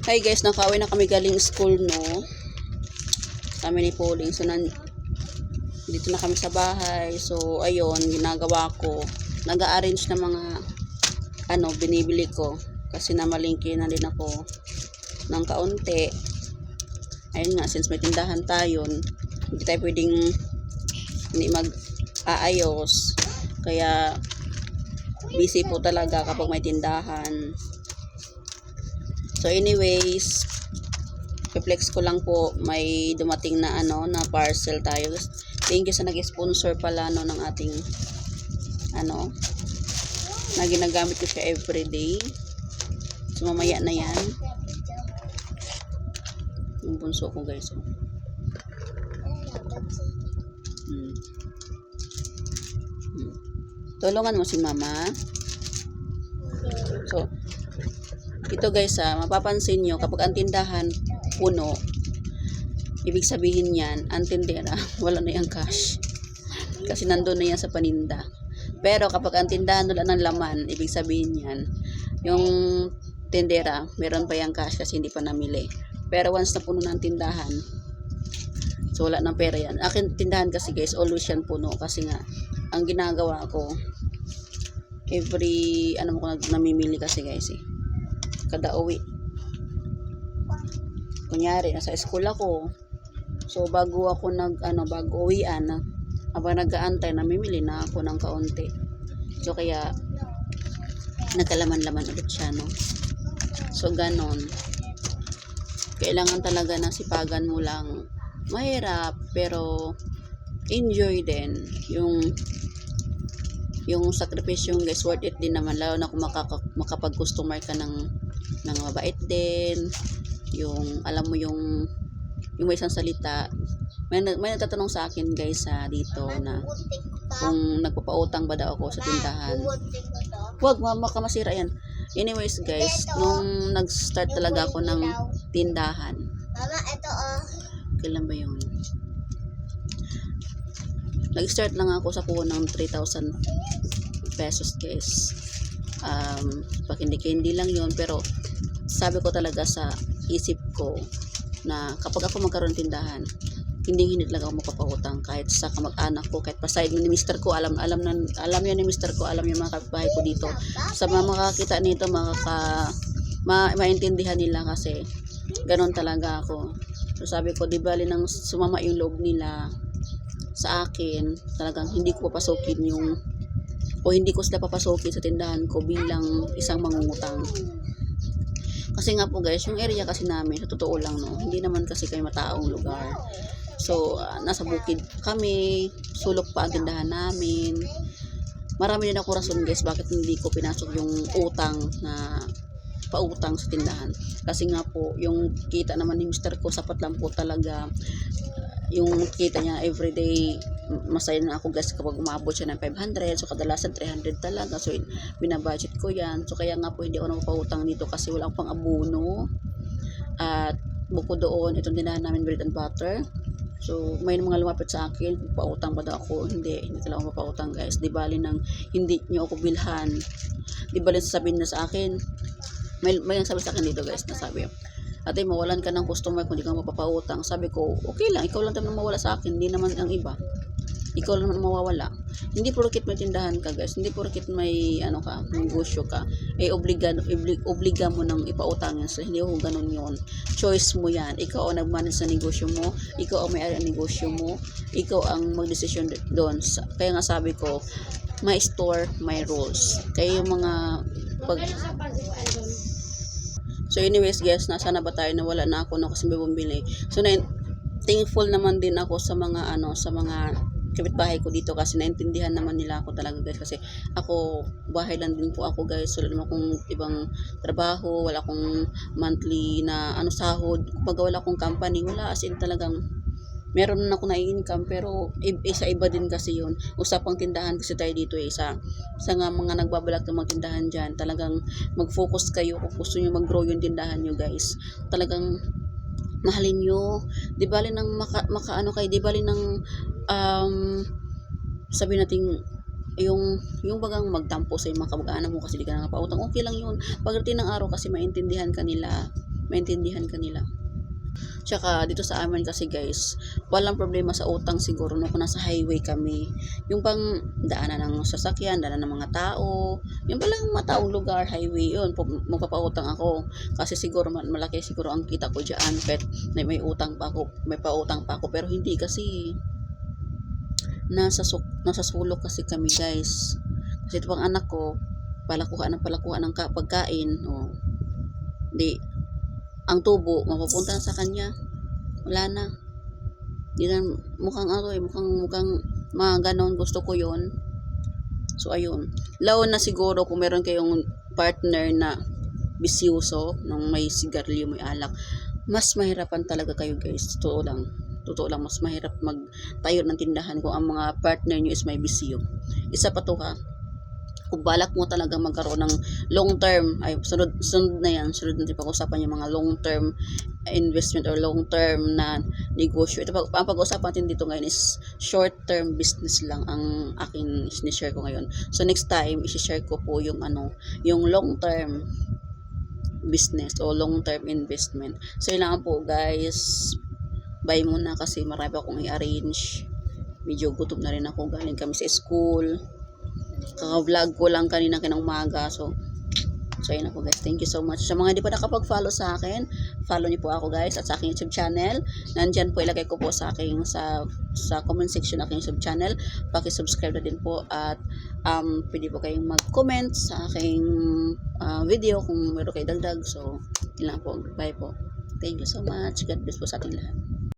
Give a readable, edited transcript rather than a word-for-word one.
Hi guys, nakauwi na kami galing school, no? Kami ni Pauling. So, dito na kami sa bahay. So, ayun, ginagawa ko. Nag-a-arrange na mga, binibili ko. Kasi namalingki na din ako ng kaunti. Ayun nga, since may tindahan tayo, hindi tayo pwedeng hindi mag-aayos. Kaya, busy po talaga kapag may tindahan. So anyways, i-flex ko lang po, may dumating na na parcel tayo. Thank you sa nag-sponsor pala ng ating na ginagamit ko siya everyday. So mamaya na yan. Yung bunso ko guys. Tulungan mo si mama. So ito guys, mapapansin nyo kapag ang tindahan puno, ibig sabihin yan, ang tindera wala na yung cash kasi nandun na yan sa paninda. Pero kapag ang tindahan wala ng laman, ibig sabihin yan, yung tindera meron pa yung cash kasi hindi pa namili. Pero once na puno ng tindahan, so wala ng pera yan. Akin tindahan kasi guys, always yan puno kasi nga ang ginagawa ko every namimili kasi guys kada uwi. Kunyari, nasa school ako. So, bago ako bago uwian, habang nag-aantay, namimili na ako ng kaunti. So, kaya, nagkalaman-laman ulit siya, no? So, ganon. Kailangan talaga na sipagan mo lang. Mahirap, pero, enjoy din. Yung sakripisyo guys, worth it din naman. Lalo na kung makapag-customer ka ng mabait din, yung alam mo yung may isang salita. May nagtatanong sa akin guys dito na kung nagpapautang ba daw ako sa tindahan. Wag, baka masira yan. Anyways guys, nung nag-start talaga ako ng tindahan, mama, ito kailan ba yun? Nag-start lang ako sa puno ng 3,000 pesos guys. Pakindi-kindi lang yun, pero sabi ko talaga sa isip ko na kapag ako magkaroon ng tindahan, hindi talaga ako mapapautang kahit sa kamag-anak ko, kahit pa side ni Mr. ko, alam yan ni Mr. ko, alam yung mga kapitbahay ko dito. Sa mga makakita nito, maintindihan nila kasi ganon talaga ako. So sabi ko, di bali nang sumama yung loob nila sa akin, talagang hindi ko papasukin hindi ko sila papasukin sa tindahan ko bilang isang mangungutang. Kasi nga po guys, yung area kasi namin, sa totoo lang hindi naman kasi kayo mataong lugar. So, nasa bukid kami, sulok pa ang tindahan namin. Marami din ako rason guys, bakit hindi ko pinasok yung utang na pautang sa tindahan. Kasi nga po, yung kita naman ni Mr. ko, sapat lang po talaga. Yung kita niya everyday, masaya na ako guys kapag umabot siya ng 500. So kadalasan 300 talaga. So binabudget ko yan. So kaya nga po hindi ako napapautang dito kasi wala akong pang abono. At bukod doon, itong tindahan namin bread and butter. So may mga lumapit sa akin, pautang ba daw ako? Hindi talaga ako mapautang guys. Di bali nang hindi niyo ako bilhan, di bali sasabihin na sa akin, may sabi sa akin dito guys, nasabi, ate, mawalan ka ng customer kung di ka mapapautang. Sabi ko, okay lang, ikaw lang naman mawala sa akin, hindi naman ang iba. Ikaw lang naman mawawala. Hindi porket may tindahan ka guys, hindi porket may negosyo ka, obliga mo nang ipautang yan. So hindi ako ganun yun. Choice mo yan. Ikaw ang nagmanage sa negosyo mo, ikaw ang may-ari ng negosyo mo, ikaw ang magdesisyon doon. Kaya nga sabi ko, may store, may rules. Kaya yung mga So anyways guys, nasa na ba tayo, na wala na ako kasi may bumili. So thankful naman din ako sa mga sa mga kapitbahay ko dito kasi naintindihan naman nila ako talaga guys, kasi ako bahay lang din po ako guys. So wala naman akong ibang trabaho, wala akong monthly na sahod. Kapag wala akong company, wala, as in talagang meron na ako na income, pero isa iba din kasi yun. Usapang tindahan kasi tayo dito sa nga mga nagbabalak ng mga tindahan dyan, talagang mag-focus kayo kung gusto nyo mag-grow yung tindahan nyo guys. Talagang mahalin nyo, di bali nang kayo, di bali nang sabi natin yung bagang magtampo sa mga kamag-anak mo kasi di ka nakapautang, okay lang yun. Pagdating ng araw kasi maintindihan ka nila, maintindihan ka nila. Tsaka dito sa amin kasi guys, walang problema sa utang siguro no kung nasa highway kami. Yung pang daanan ng sasakyan, daanan ng mga tao, yung palang mga taong lugar, highway yun, magpapautang ako. Kasi siguro malaki siguro ang kita ko dyan, kahit may utang pa ako, may pautang pa ako. Pero hindi kasi, nasa sulok kasi kami guys. Kasi ito pang anak ko, palakuhan ng pagkain, o, di, ang tubo, mapupunta na sa kanya. Wala na. Di na, mukhang mga ganon, gusto ko yon. So, ayun. Laon na siguro kung meron kayong partner na bisyoso, nung may sigarilyo, may alak, mas mahirapan talaga kayo guys. Totoo lang, mas mahirap magtayo ng tindahan kung ang mga partner nyo is may bisyo. Isa pa to ha, kung balak mo talaga magkaroon ng long term, ay sunod natin pag-usapan yung mga long term investment or long term na negosyo. Ito ang pag-usapan natin dito ngayon is short term business lang ang akin i-share ko ngayon. So next time i-share ko po yung yung long term business o long term investment. So yun lang po guys, bye muna kasi marami akong i-arrange. Medyo gutom na rin ako, galing kami sa school. Kaka-vlog ko lang kanina umaga. So yun na po guys. Thank you so much. Sa mga hindi pa nakapag-follow sa akin, follow niyo po ako guys at sa aking YouTube channel. Nandyan po ilagay ko po sa aking sa comment section ng aking YouTube channel. Paki-subscribe na din po at pwede po kayong mag-comment sa aking video kung meron kayo dagdag. So yun lang po. Bye po. Thank you so much. God bless po sa ating lahat.